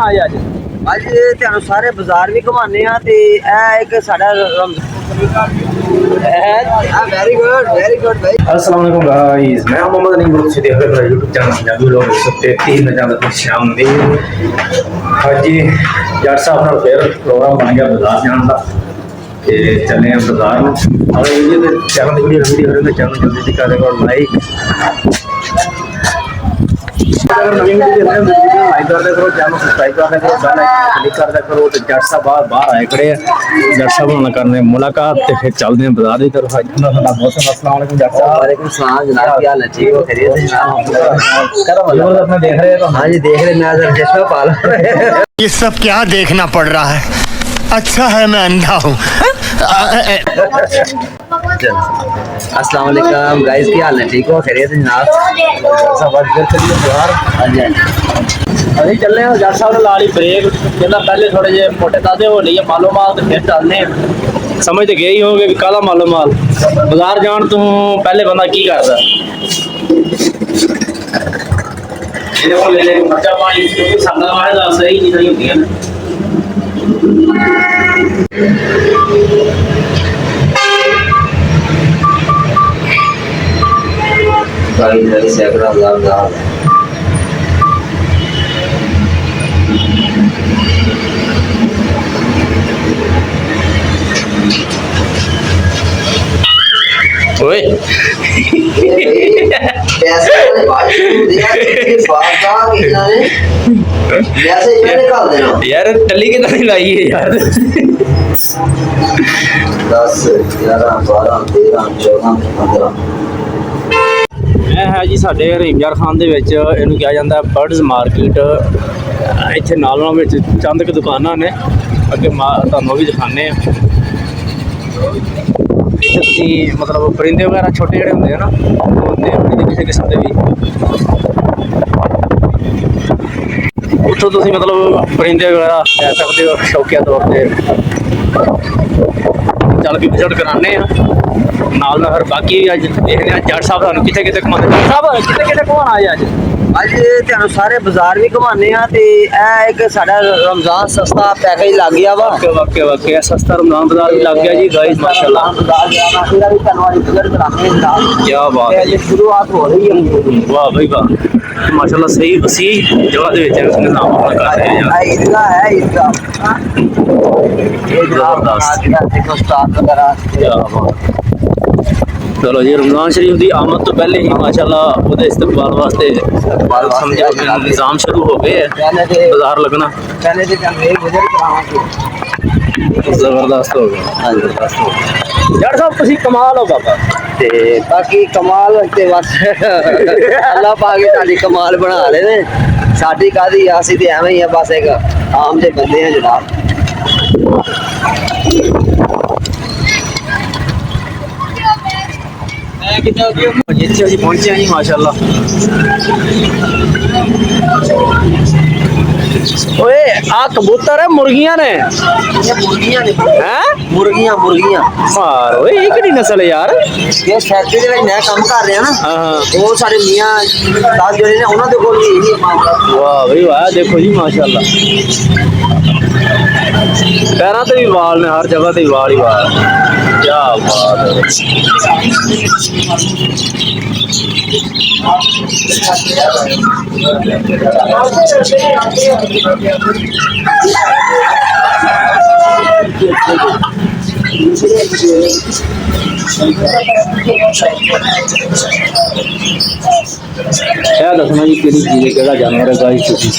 ਆਏ ਅੱਜ? ਅੱਜ ਤੁਹਾਨੂੰ ਸਾਰੇ ਬਾਜ਼ਾਰ ਵੀ ਘੁਮਾਉਂਦੇ ਆ ਤੇ ਇਹ ਇੱਕ ਸਾਡਾ वेरी गुड भाई। अस्सलाम वालेकुम गाइस, मैं मोहम्मद अली ग्रुप से देख रहे हैं यूट्यूब चैनल पंजाबी लोग इस हफ्ते 3 नवंबर को शाम दे हाजी यार साहब ਨਾਲ ਫਿਰ ਪ੍ਰੋਗਰਾਮ ਬਣ ਗਿਆ ਬਾਜ਼ਾਰ ਜਾਣ ਦਾ ਤੇ ਚੱਲੇ ਆ ਬਾਜ਼ਾਰ ਨੂੰ। ਅਗਰ ਵੀਡੀਓ ਤੇ ਚੈਨਲ ਦੀ ਵੀਡੀਓ ਹੋਵੇ ਤਾਂ ਚੈਨਲ ਜਲਦੀ ਦੀ ਕਰੇ ਕੋਲ ਲਾਈਕ अगर नवीन वीडियो देख रहे हो लाइक कर दिया करो, चैनल सब्सक्राइब कर दिया करो, बेल आइकन क्लिक कर दिया करो। तो जट साहब बाहर आए खड़े हैं, जट साहब ਨਾਲ करने मुलाकात ते फिर चलते हैं बाजार की तरफ। आज का मौसम। अस्सलाम वालेकुम जट साहब। वालेकुम सलाम जनाब, क्या हाल है? ठीक हो? खैरियत है जनाब? अपने देख रहे हो? हाँ जी देख रहे, मैं जरा चश्मा पा ला। ये सब क्या देखना पड़ रहा है? अच्छा है मैं अंधा हूँ। अस्सलाम वालेकुम गाइस, क्या हाल है? ठीक हो? खैरियत है जनाब? सब आज फिर चलिए बाजार। हाँ जी अभी चल रहे हैं जट साहब ने ला ली ब्रेक, कहना पहले थोड़े जे मोटे ताजे हो लिए मालो माल तो फिर चलने। समझ तो गए ही होंगे भी काला मालो माल बाजार जान तू पहले बंदा की करता ले ले खर्चा पानी क्योंकि संगत वाले का सही नहीं सही होती है ना। गाइस सैकड़ा लाभ ओए यार टली के तरह लाई है यार। 10 11 12 13 14 15 ਇਹ ਹੈ ਜੀ ਸਾਡੇ ਹਰੀਮਯਾਰ ਖਾਨ ਦੇ ਵਿੱਚ ਇਹਨੂੰ ਕਿਹਾ ਜਾਂਦਾ ਬਰਡਸ ਮਾਰਕੀਟ। ਇੱਥੇ ਨਾਲ ਵਿੱਚ ਚੰਦ ਕੁ ਦੁਕਾਨਾਂ ਨੇ, ਅੱਗੇ ਤੁਹਾਨੂੰ ਵੀ ਦਿਖਾਣੇ ਆ। ਇੱਥੇ ਤੁਸੀਂ ਮਤਲਬ ਪਰਿੰਦੇ ਵਗੈਰਾ ਛੋਟੇ ਜਿਹੜੇ ਹੁੰਦੇ ਆ ਨਾ, ਹੁੰਦੇ ਆ ਕਿਸੇ ਕਿਸਮ ਦੇ ਵੀ, ਉੱਥੋਂ ਤੁਸੀਂ ਮਤਲਬ ਪਰਿੰਦੇ ਵਗੈਰਾ ਲੈ ਸਕਦੇ ਹੋ ਸ਼ੌਕੀਆ ਤੌਰ ਤੇ। ਚੱਲ ਕੇ ਵਿਜ਼ਿਟ ਕਰਾਉਂਦੇ ਆ ਨਾਲ ਨਾਲ। ਫਿਰ ਬਾਕੀ ਅੱਜ ਦੇਖਦੇ ਆ ਜੱਟ ਸਾਹਿਬ ਤੁਹਾਨੂੰ ਕਿੱਥੇ ਕਿੱਥੇ ਘੁਮਾਉਂਦੇ। ਜੱਟ ਸਾਹਿਬ ਕਿੱਥੇ ਕਿੱਥੇ ਘੁਮਾਉਣ ਆਏ ਅੱਜ? ਅੱਜ ਤੁਹਾਨੂੰ ਸਾਰੇ ਬਾਜ਼ਾਰ ਵੀ ਘੁਮਾਉਂਦੇ ਆ ਤੇ ਇਹ ਇੱਕ ਸਾਡਾ ਰਮਜ਼ਾਨ ਸਸਤਾ ਪੈਕੇਜ ਲੱਗ ਗਿਆ ਵਾ। ਵਾਕੇ ਸਸਤਾ ਰਮਜ਼ਾਨ ਬਾਜ਼ਾਰ ਵੀ ਲੱਗ ਗਿਆ ਜੀ ਗਾਇਸ, ਮਾਸ਼ਾਅੱਲਾ। ਬਾਜ਼ਾਰ ਜਾਣਾ ਇਹਦਾ ਵੀ ਤੁਹਾਨੂੰ ਅੱਜ ਵਿਜ਼ਿਟ ਕਰਾਉਂਦੇ ਆ। ਕੀ ਬਾਤ ਹੈ, ਇਹ ਸ਼ੁਰੂਆਤ ਹੋ ਰਹੀ ਹੈ। ਵਾਹ ਭਾਈ ਵਾਹ, ਮਾਸ਼ਾਅੱਲਾ। ਸਹੀ ਵਸੀ ਜਗ੍ਹਾ ਦੇ ਵਿੱਚ ਨਿਜ਼ਾਮ ਆਪਣਾ ਕਰ ਰਹੇ ਆ। ईदगाह है ईदगाह, देखो स्टाफ वगैरह। चलो जी, रमजान शरीफ की आमद तो पहले ही माशाल्लाह ਉਹਦੇ इस्तकबाल वास्ते समझो निज़ाम शुरू हो गए है, बाजार लगना पहले से विजिट करावांगे। जबरदस्त हो गया। हाँ जबरदस्त हो गया यार साहब, ਤੁਸੀਂ कमाल हो बाबा। ਤੇ ਬਾਕੀ ਕਮਾਲ ਤੇ ਬਸ ਅੱਲਾਹ ਪਾਕ ਹੀ ਸਾਡੀ ਕਮਾਲ ਬਣਾ ਲਏ ਨੇ, ਸਾਡੀ ਕਾਦੀ ਅਸੀਂ ਤੇ ਐਵੇਂ ਹੀ ਆ, ਬਸ ਇੱਕ ਆਮ ਜਿਹੇ ਬੰਦੇ ਆ ਜਨਾਬ। ਜਿੱਥੇ ਅਸੀਂ ਪਹੁੰਚੇ ਹਾਂ ਜੀ ਮਾਸ਼ਾਅੱਲਾ। ਓਏ ਆ ਕਬੂਤਰ ਹੈ ਮੁਰਗੀਆਂ ਨੇ? ਇਹ ਮੁਰਗੀਆਂ ਨੇ ਹੈ ਮੁਰਗੀਆਂ ਮਾਰ ਓਏ, ਇਹ ਕਿਹੜੀ ਨਸਲ ਹੈ ਯਾਰ? ਇਹ ਫੈਕਟਰੀ ਦੇ ਵਿੱਚ ਮੈਂ ਕੰਮ ਕਰ ਰਿਹਾ ਨਾ। ਹਾਂ ਉਹ ਸਾਡੇ ਮੀਆਂ ਦਾਸ ਜਿਹੜੇ ਨੇ ਉਹਨਾਂ ਦੇ ਕੋਲ ਵੀ ਇਹੀ ਮਾਮਲਾ। ਵਾਹ ਬਈ ਵਾਹ, ਦੇਖੋ ਜੀ ਮਾਸ਼ਾਅੱਲਾ। ਪੈਰਾਂ ਤੇ ਵੀ ਵਾਲ ਨੇ, ਹਰ ਜਗ੍ਹਾ ਤੇ ਵਾਲ ਹੀ ਵਾਲ। ਕੀ ਬਾਤ ਹੈ। ਇਹ ਦੱਸਣਾ ਜੀ ਕਿਹੜੀ ਚੀਜ਼ ਹੈ, ਕਿਹੜਾ ਜਾਨਵਰ ਹੈ ਗਾਇਸ? ਤੁਸੀਂ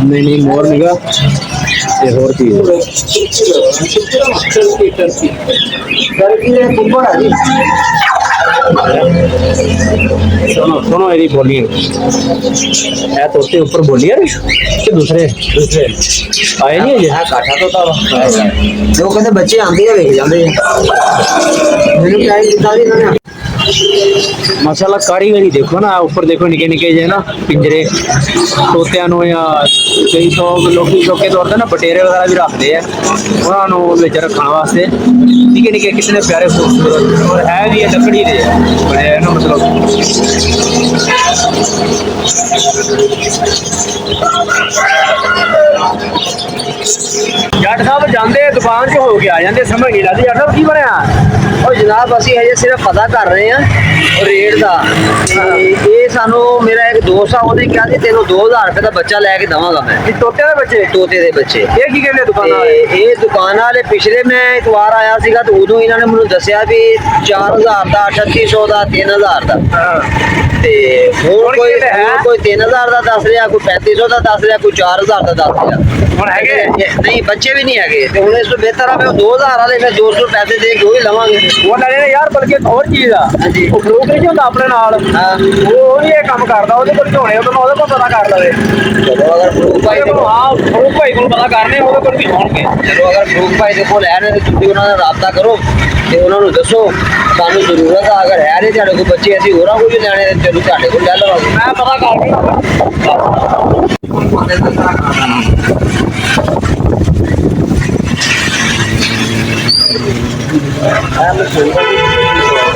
नहीं मोर निगा ये और चीज सुनो यदि बोलिए तोते ऊपर बोलिए कि दूसरे आए नहीं है काठा तो था जो कहते बच्चे आंदे है वेख जांदे मैंने क्या किया इन्होंने माशाल्लाह। कारीगरी देखो ना, ऊपर देखो निके निके जे ना पिंजरे तोत्या या कई तो लोग शौके तौर पर ना बटेरे वगैरह भी रखते हैं उन्होंने रखने वास्ते। निके निके कितने प्यारे खूबसूरत और है भी लकड़ी दे बड़े ना, मतलब ਜੱਟ ਸਾਹਿਬ ਜਾਂਦੇ ਦੁਕਾਨ 'ਚ ਹੋ ਕੇ ਆ ਜਾਂਦੇ, ਸਮਝ ਨਹੀਂ ਲੱਗਦੀ ਜੱਟ ਸਾਹਿਬ ਕੀ ਬਣਿਆ। ਉਹ ਜਨਾਬ ਅਸੀਂ ਹਜੇ ਸਿਰਫ ਪਤਾ ਕਰ ਰਹੇ ਹਾਂ ਰੇਟ ਦਾ। ਤੇ ਇਹ ਸਾਨੂੰ ਮੇਰਾ ਇੱਕ ਦੋਸਤ ਆ, ਉਹਨੇ ਕਿਹਾ ਸੀ ਤੈਨੂੰ 2000 ਰੁਪਏ ਦਾ ਬੱਚਾ ਲੈ ਕੇ ਦਵਾਂਗਾ ਮੈਂ। ਇਹ ਤੋਤੇ ਦੇ ਬੱਚੇ, ਤੋਤੇ ਦੇ ਬੱਚੇ। ਇਹ ਕੀ ਕਹਿੰਦੇ ਦੁਕਾਨਾਂ ਤੇ ਵਾਲੇ? ਇਹ ਦੁਕਾਨ ਵਾਲੇ ਪਿਛਲੇ ਮੈਂ ਇਤਵਾਰ ਆਇਆ ਸੀਗਾ ਤੇ ਉਦੋਂ ਇਹਨਾਂ ਨੇ ਮੈਨੂੰ ਦੱਸਿਆ ਵੀ 4000 ਦਾ, 3800 ਦਾ, 3000 ਦਾ। ਤੇ ਹੋਰ ਕੋਈ ਕਿਹੜੇ ਹੈ? ਕੋਈ 3000 ਦਾ ਦੱਸ ਰਿਹਾ, ਕੋਈ 3500 ਦਾ ਦੱਸ ਰਿਹਾ, ਕੋਈ 4000 ਦਾ ਦੱਸ ਰਿਹਾ। ਹੁਣ ਹੈਗੇ? ਨਹੀਂ ਬੱਚੇ ਵੀ ਨਹੀਂ ਹੈਗੇ। ਤੇ ਹੁਣ ਇਸ ਤੋਂ ਬਿਹਤਰ ਆ ਮੈਂ 2000 ਵਾਲੇ ਮੈਂ 200 ਪੈਸੇ ਦੇ ਕੇ ਉਹ ਹੀ ਲਵਾਂਗੇ। ਉਹ ਲੈ ਲੈਣੇ ਯਾਰ, ਬਲਕਿ ਇੱਕ ਹੋਰ ਚੀਜ਼ ਆ। ਹਾਂਜੀ। ਉਹ ਫਰੂਕ ਨਹੀਂ ਹੁੰਦਾ ਆਪਣੇ ਨਾਲ, ਹਾਂ। ਉਹ ਵੀ ਇਹ ਕੰਮ ਕਰਦਾ, ਉਹਦੇ ਕੋਲ ਝੋਣੇ, ਉਹਦੇ ਕੋਲ ਪਤਾ ਕਰ ਲਵੇ। ਚਲੋ ਅਗਰ ਫਰੂਕ ਭਾਈ ਦੇ ਕੋਲ ਹਾਂ, ਫਰੂਕ ਭਾਈ ਕੋਲ ਪਤਾ ਕਰਨੇ, ਉਹਦੇ ਕੋਲ ਵੀ ਹੋਣਗੇ। ਚਲੋ ਅਗਰ ਫਰੂਕ ਭਾਈ ਦੇ ਕੋਲ ਹੈ ਨੇ ਤੇ ਤੁਸੀਂ ਉਹਨਾਂ ਨਾਲ ਰਾਬਤਾ ਕਰੋ ਤੇ ਉਹਨਾਂ ਨੂੰ ਦੱਸੋ ਸਾਨੂੰ ਜ਼ਰੂਰਤ ਆ। ਅਗਰ ਹੈ ਨੇ ਤੁਹਾਡੇ ਕੋਲ ਬੱਚੇ, ਅਸੀਂ ਹੋਰਾਂ ਕੋਈ ਵੀ ਲੈਣੇ ਤੇ ਚਲੋ ਤੁਹਾਡੇ ਕੋਲ ਲੈ ਲਵਾਂਗੇ। ਮੈਂ ਪਤਾ ਕਰਕੇ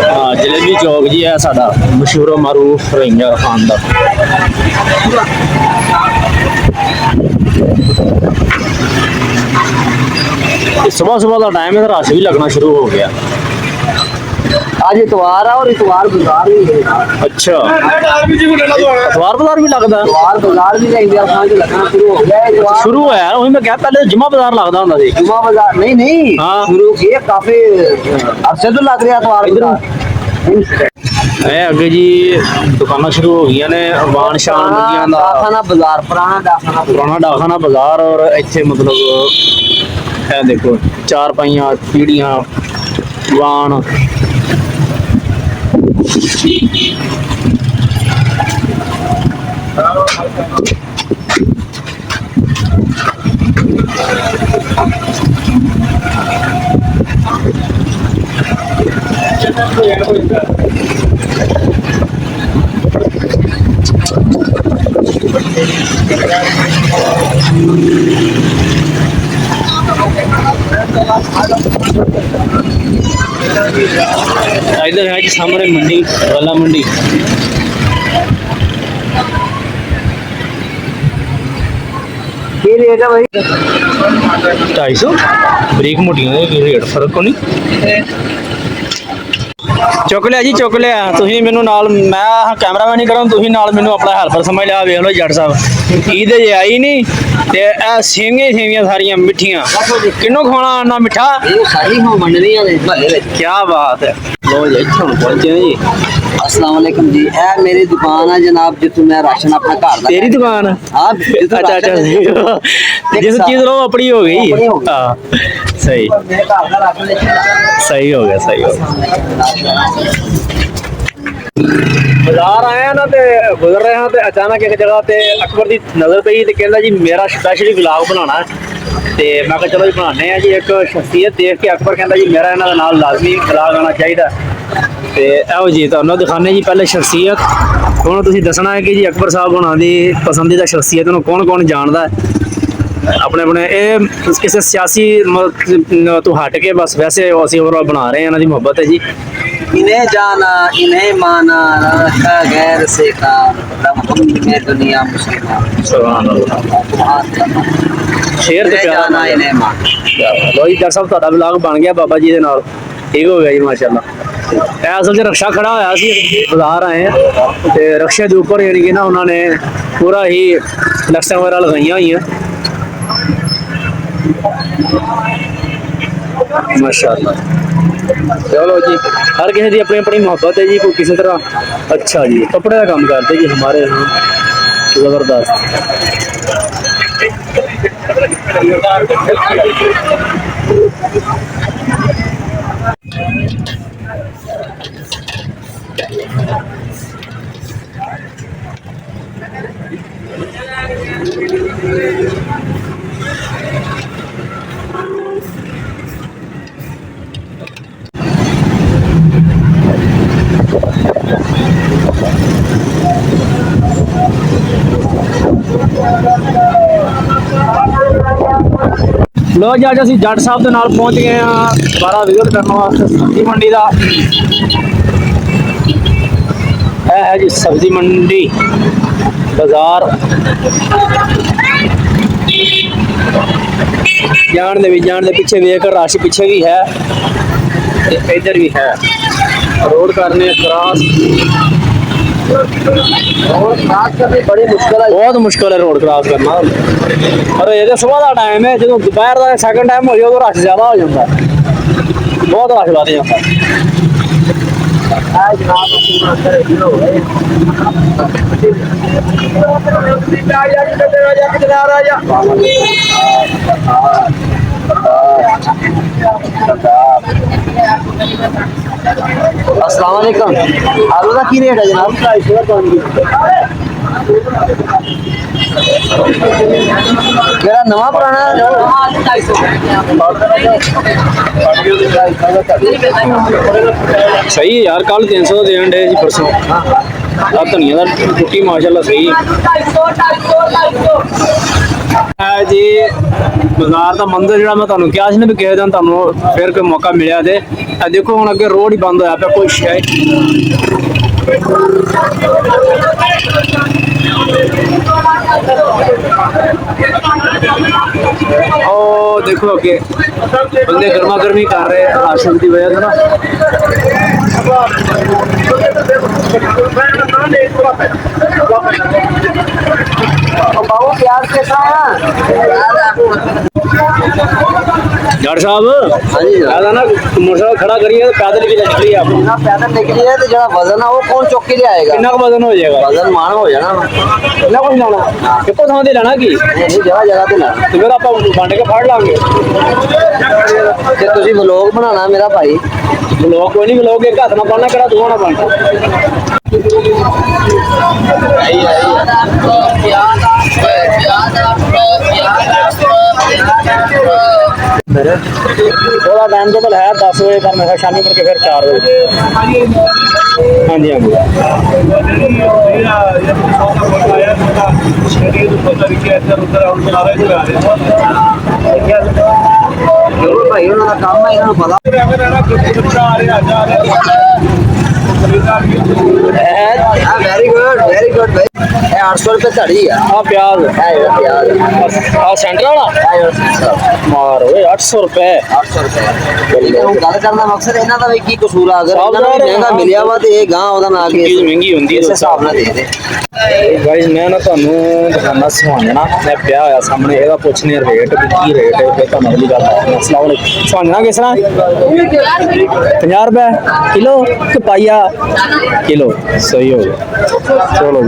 ਹਾਂ, ਜਲੇਬੀ ਚੌਕ ਜੀ ਹੈ ਸਾਡਾ ਮਸ਼ਹੂਰ ਮਾਰੂਫ ਰਹੀਆਂ ਖਾਨ ਦਾ। ਸੁਬਹ ਸੁਬਹ ਦਾ ਟਾਈਮ ਹੈ, ਰਸ਼ ਵੀ ਲੱਗਣਾ ਸ਼ੁਰੂ ਹੋ ਗਿਆ। आज इतवार है और इतवार बाजार भी है। अच्छा, अखबार बाजार भी लगता है? इतवार बाजार भी इंडिया खान से लगना शुरू हो गया है। इतवार शुरू होया है, वही मैं कहा पहले जुम्मा बाजार लगता होंदा सी। जुमा बाजार नहीं नहीं हाँ। शुरू किए काफी अरसे तो लग रहा इतवार बाजार। ਇਹ ਅੱਗੇ ਜੀ ਦੁਕਾਨਾਂ ਸ਼ੁਰੂ ਹੋ ਗਈਆਂ ਨੇ, ਵਾਣ ਸ਼ਾਨ ਮੰਡੀਆਂ ਦਾ, डाखाना बाजार पुराना डाखाना ਪੁਰਾਣਾ ਡਾਖਾਨਾ ਬਾਜ਼ਾਰ। ਔਰ ਇੱਥੇ ਮਤਲਬ ਇਹ ਦੇਖੋ ਚਾਰ ਪਾਈਆਂ ਪੀੜੀਆਂ ਵਾਣ। इधर है जी सामने मंडी, वाला मंडी। ये रेट है भाई 250 ਬਰੀਕ ਮੋਟੀਆਂ ਦੇ ਰੇਟ ਫਰਕ ਕੋ ਨਹੀਂ। ਚੁੱਕ ਲਿਆ ਜੀ, ਚੁੱਕ ਲਿਆ। ਤੁਸੀਂ ਮੈਨੂੰ ਨਾਲ, ਮੈਂ ਕੈਮਰਾਮੈਨ ਨਹੀਂ ਕਰਾਂ, ਤੁਸੀਂ ਨਾਲ ਮੈਨੂੰ ਆਪਣਾ ਹੈਲਪਰ ਸਮਝ ਲਿਆ। ਵੇਖ ਲਓ ਜੱਟ ਸਾਹਿਬ ਇਹਦੇ ਜੇ ਆਈ ਨਹੀਂ ਤੇ ਇਹ ਸੇਵੀਆਂ ਸੇਵੀਆਂ ਸਾਰੀਆਂ ਮਿੱਠੀਆਂ। ਕਿੰਨੋਂ ਖਵਾਉਣਾ ਇੰਨਾ ਮਿੱਠਾ? ये सारी हम मंडलियां ने महल्ले में। ਕੀ ਬਾਤ ਹੈ। ਲੋ ਜੀ ਇੱਥੇ ਹੁਣ ਪਹੁੰਚੇ ਹਾਂ ਜੀ। अस्सलाम वालेकुम जी। ए मेरी दुकान है जनाब, जितों मैं राशन अपना घर दा ਤੇਰੀ ਦੁਕਾਨ? हाँ जितों अच्छा अच्छा, जिस चीज लो अपनी हो गई। अपनी हो गई। हाँ सही, मेरे घर का राशन लेके सही हो गया, सही हो गया। ਬਾਜ਼ਾਰ ਆਇਆ ਨਾ ਤੇ ਗੁਜ਼ਰ ਰਹੇ ਹਾਂ ਤੇ ਅਚਾਨਕ ਇੱਕ ਜਗ੍ਹਾ ਤੇ ਅਕਬਰ ਦੀ ਨਜ਼ਰ ਪਈ ਤੇ ਕਹਿੰਦਾ ਜੀ ਮੇਰਾ ਸਪੈਸ਼ਲੀ ਵਲੌਗ ਬਣਾਉਣਾ ਤੇ ਮੈਂ ਕਿਹਾ ਚਲੋ ਜੀ ਬਣਾਉਂਦੇ ਆ ਜੀ। ਇੱਕ ਸ਼ਖਸੀਅਤ ਦੇਖ ਕੇ ਅਕਬਰ ਕਹਿੰਦਾ ਜੀ ਮੇਰਾ ਇਹਨਾਂ ਦੇ ਨਾਲ ਲਾਜ਼ਮੀ ਵਲੌਗ ਆਉਣਾ ਚਾਹੀਦਾ। ਤੇ ਇਹੋ ਜੀ ਤੁਹਾਨੂੰ ਦਿਖਾਉਂਦੇ ਜੀ ਪਹਿਲੇ ਸ਼ਖਸੀਅਤ। ਹੁਣ ਤੁਸੀਂ ਦੱਸਣਾ ਹੈ ਕਿ ਜੀ ਅਕਬਰ ਸਾਹਿਬ ਹੋਣਾ ਦੀ ਪਸੰਦੀਦਾ ਸ਼ਖਸੀਅਤ ਨੂੰ ਕੌਣ ਕੌਣ ਜਾਣਦਾ ਹੈ। ਆਪਣੇ ਆਪਣੇ ਇਹ ਕਿਸੇ ਸਿਆਸੀ ਤੋਂ ਹਟ ਕੇ ਬਸ ਵੈਸੇ ਅਸੀਂ overall ਬਣਾ ਰਹੇ ਹਾਂ, ਇਹਨਾਂ ਦੀ ਮੁਹੱਬਤ ਹੈ ਜੀ। इन्हें जाना इन्हें माना रखा गैर से का में दुनिया मुसलमान ਸੁਭਾਨ ਅੱਲਾਹ। ਸ਼ੇਰ ਤੇ इन्हें ਪਿਆਰਾ जाना इन्हें माना। ਲੋ ਜੀ ਡਾਕਟਰ ਸਾਹਿਬ ਤੁਹਾਡਾ ਵਲੌਗ ਬਣ ਗਿਆ ਬਾਬਾ ਜੀ ਦੇ ਨਾਲ। ਠੀਕ ਹੋ ਗਿਆ ਜੀ ਮਾਸ਼ਾਅੱਲਾ। ਇਹ ਅਸਲ 'ਚ ਰਕਸ਼ਾ ਖੜਾ ਹੋਇਆ ਸੀ, ਬਾਜ਼ਾਰ ਆਏ ਆ ਤੇ ਰਕਸ਼ੇ ਦੇ ਉੱਪਰ ਯਾਨੀ ਕਿ ਨਾ ਉਹਨਾਂ ਨੇ ਪੂਰਾ ਹੀ ਫਲੈਕਸਾਂ ਵਗੈਰਾ ਲਗਾਈਆਂ ਹੋਈਆਂ ਮਾਸ਼ਾਅੱਲਾ। ਚਲੋ ਜੀ, ਹਰ ਕਿਸੇ ਦੀ ਆਪਣੀ ਆਪਣੀ ਮੁਹੱਬਤ ਹੈ ਜੀ। ਕੋਈ ਕਿਸੇ ਤਰ੍ਹਾਂ ਅੱਛਾ ਜੀ ਕੱਪੜੇ ਦਾ ਕੰਮ ਕਰਦੇ ਜੀ ਹਮਾਰੇ यहाँ ਲੋ ਜੀ ਅੱਜ ਅਸੀਂ ਜੱਟ ਸਾਹਿਬ ਦੇ ਨਾਲ ਪਹੁੰਚ ਗਏ ਹਾਂ ਦੁਬਾਰਾ ਵਿਜ਼ਿਟ ਕਰਨ ਵਾਸਤੇ ਸਬਜ਼ੀ ਮੰਡੀ ਦਾ। है जी सब्जी मंडी बाजार जान दे पीछे वेख रश पीछे भी है इधर भी है रोड करने क्रॉस बड़ी मुश्किल है बहुत मुश्किल है रोड क्रॉस करना और ये सुबह का टाइम है जो दोपहर का सैकंड टाइम हो जाए तो रश ज्यादा हो जाता है बहुत रश बढ़ जाता है अस्सलाम वालेकुम आलू का की रेट है जनाब मेरा नवा पुराना सही है यार कल 300 देन डे जी परसों धनिया का टुट्टी माशाल्लाह सही है जी बाजार का मंदिर जो मैं ਤੁਹਾਨੂੰ ਕਿਹਾ ਸੀ ਨਾ ਵੀ ਕਿਸੇ ਦਿਨ ਤੁਹਾਨੂੰ ਫਿਰ ਕੋਈ ਮੌਕਾ ਮਿਲਿਆ ਤੇ ਇਹ ਦੇਖੋ ਹੁਣ ਅੱਗੇ ਰੋਡ ਹੀ ਬੰਦ ਹੋਇਆ ਪਿਆ ਕੋਈ ਸ਼ੈ ओ देखो अगे बंदे गर्मा गर्मी कर रहे हैं राशन की वजह से ना बाबू प्याज कैसा है डॉक्टर साहब हाँ जी जनाब। ना मोटरसाइकिल खड़ा करिए पैदल की निकली आप ना पैदल निकली है तो जरा वजन है वो कौन चुक के ले आएगा कितना वजन हो जाएगा वजन मान हो जाना कितना कुछ लाना कितों थां ते लेना की नहीं जगह जगह ते ना ਤੇ ਫਿਰ ਆਪਾਂ ਵੰਡ ਕੇ ਫੜ ਲਾਂਗੇ ਤੇ ਤੁਸੀਂ ਵਲੋਗ ਬਣਾਉਣਾ ਮੇਰਾ ਭਾਈ ਬਲੌਕ ਕੋਈ ਨਹੀਂ ਬਲੌਕ ਇੱਕ ਹੱਥ ਨਾਲ ਪਾਣਾ ਕਿਹੜਾ ਦੋਹਾਂ ਨਾਲ ਪਾਣਾ ਉਹਦਾ ਟਾਈਮ ਟੇਬਲ ਹੈ 10 ਵਜੇ ਪਰ ਮੈਂ ਸ਼ਾਮੀ ਮੁੜ ਕੇ ਫਿਰ 4 ਵਜੇ ਹਾਂਜੀ ਹਾਂਜੀ ਜਰੂਰ ਭਾਈ ਉਹਨਾਂ ਦਾ ਕੰਮ ਹੈ ਇਹਨਾਂ ਨੂੰ ਪਤਾ वेरी गुड भाई 800 रुपए धड़ी है ਆ ਪਿਆਜ਼ प्याज ਆ ਸੈਂਟਰ ਵਾਲਾ ਮਾਰ ਓਏ 800 ਰੁਪਏ 800 रुपए ਗੱਲ ਕਰਨ ਦਾ ਮਕਸਦ ਇਹਨਾਂ ਦਾ ਵੀ ਕੀ ਕਸੂਰ ਆ ਅਗਰ ਇਹਨਾਂ ਨੂੰ ਮਹਿੰਗਾ ਮਿਲਿਆ ਵਾ ਤੇ ਇਹ ਗਾਂ ਉਹਦਾ ਨਾ ਚੀਜ਼ ਮਹਿੰਗੀ ਹੁੰਦੀ ਹੈ ਇਸ ਹਿਸਾਬ ਨਾਲ ਦੇ ਦੇ ਗਾਇਸ ਮੈਂ ਨਾ ਤੁਹਾਨੂੰ ਦਿਖਾਣਾ ਸੁਹਾਣਾ ਮੈਂ ਪਿਆ ਹੋਇਆ ਸਾਹਮਣੇ ਇਹਦਾ ਪੁੱਛਨੇ ਰੇਟ ਵੀ ਕੀ ਰੇਟ ਹੈ ਫਿਰ ਤੁਹਾਨੂੰ ਅਗਲੀ ਗੱਲ ਦੱਸਣਾ ਅਸਲਾਮ ਅਲੈਕੁਮ ਸੁਹਾਣਾ ਕਿਸ ਤਰ੍ਹਾਂ 50 रुपए किलो कि पाइया किलो सही हो गया चलो